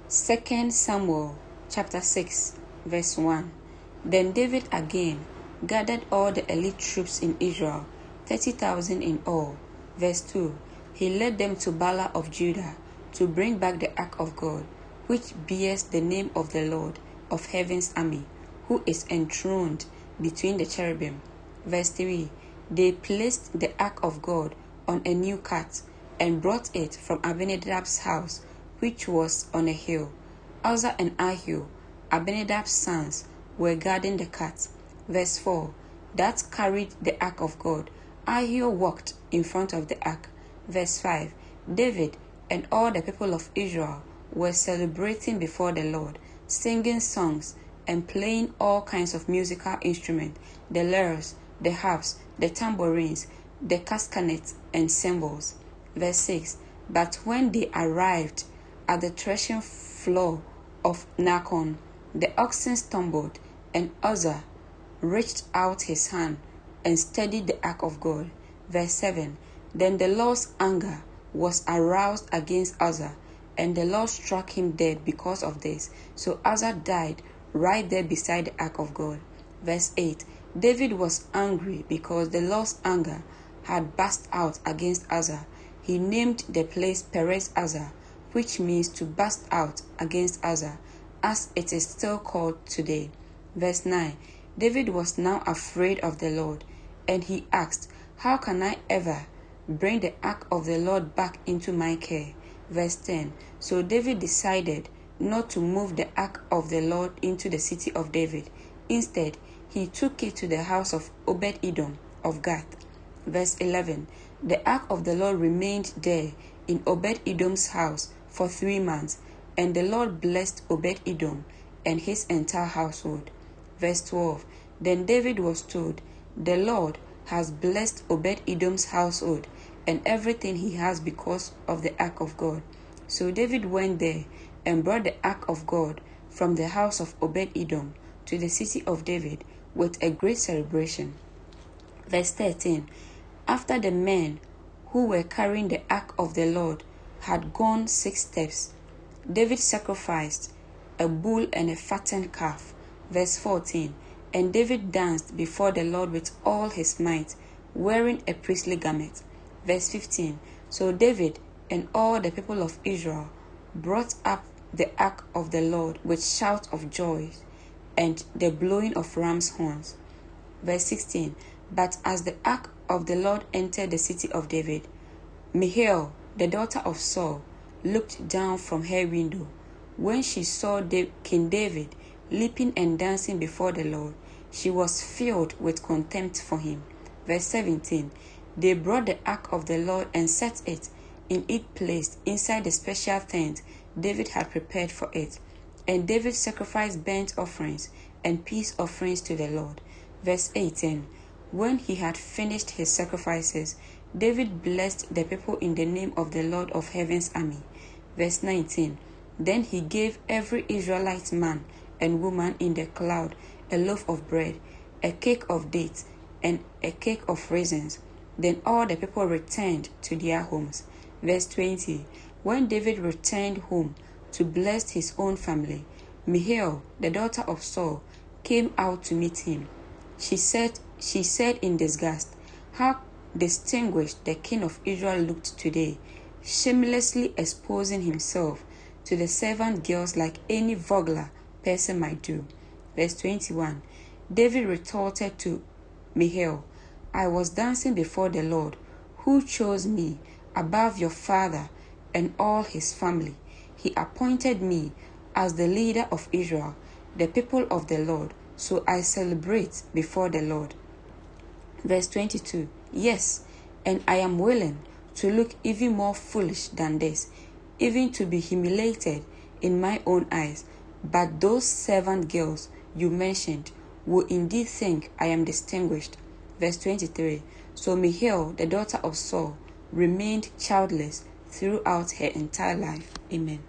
2 Samuel chapter 6 verse 1. Then David again gathered all the elite troops in Israel, 30,000 in all. Verse 2. He led them to Bala of Judah to bring back the ark of God, which bears the name of the Lord of heaven's army, who is enthroned between the cherubim. Verse 3. They placed the ark of God on a new cart and brought it from Abinadab's house, which was on a hill. Uzzah and Ahio, Abinadab's sons, were guarding the cart. Verse 4. That carried the ark of God. Ahio walked in front of the ark. Verse 5. David and all the people of Israel were celebrating before the Lord, singing songs and playing all kinds of musical instruments, the lyres, the harps, the tambourines, the castanets, and cymbals. Verse 6. But when they arrived at the threshing floor of Nacon, the oxen stumbled, and Uzzah reached out his hand and steadied the ark of God. Verse 7. Then the Lord's anger was aroused against Uzzah, and the Lord struck him dead because of this. So Uzzah died right there beside the ark of God. Verse 8. David was angry because the Lord's anger had burst out against Uzzah. He named the place Perez Uzzah, which means to burst out against Uzzah, as it is still called today. Verse 9. David was now afraid of the Lord, and he asked, "How can I ever bring the ark of the Lord back into my care?" Verse 10. So David decided not to move the ark of the Lord into the city of David. Instead, he took it to the house of Obed-Edom of Gath. Verse 11. The ark of the Lord remained there in Obed-Edom's house for 3 months, and the Lord blessed Obed-Edom and his entire household. Verse 12. Then David was told, "The Lord has blessed Obed-Edom's household and everything he has because of the ark of God." So David went there and brought the ark of God from the house of Obed-Edom to the city of David with a great celebration. Verse 13. After the men who were carrying the ark of the Lord had gone 6 steps, David sacrificed a bull and a fattened calf. Verse 14. And David danced before the Lord with all his might, wearing a priestly garment. Verse 15. So David and all the people of Israel brought up the ark of the Lord with shouts of joy and the blowing of ram's horns. Verse 16. But as the ark of the Lord entered the city of David, Michal, the daughter of Saul, looked down from her window. When she saw King David leaping and dancing before the Lord, she was filled with contempt for him. Verse 17. They brought the ark of the Lord and set it in its place inside the special tent David had prepared for it. And David sacrificed burnt offerings and peace offerings to the Lord. Verse 18. When he had finished his sacrifices, David blessed the people in the name of the Lord of heaven's army. Verse 19. Then he gave every Israelite man and woman in the cloud a loaf of bread, a cake of dates, and a cake of raisins. Then all the people returned to their homes. Verse 20. When David returned home to bless his own family, Michal, the daughter of Saul, came out to meet him. She said in disgust, "How distinguished the king of Israel looked today, shamelessly exposing himself to the servant girls like any vulgar person might do." Verse 21. David retorted to Michal, "I was dancing before the Lord, who chose me above your father and all his family. He appointed me as the leader of Israel, the people of the Lord, so I celebrate before the Lord." Verse 22. Yes, and I am willing to look even more foolish than this, even to be humiliated in my own eyes. But those servant girls you mentioned will indeed think I am distinguished. Verse 23. So Michal, the daughter of Saul, remained childless throughout her entire life. Amen.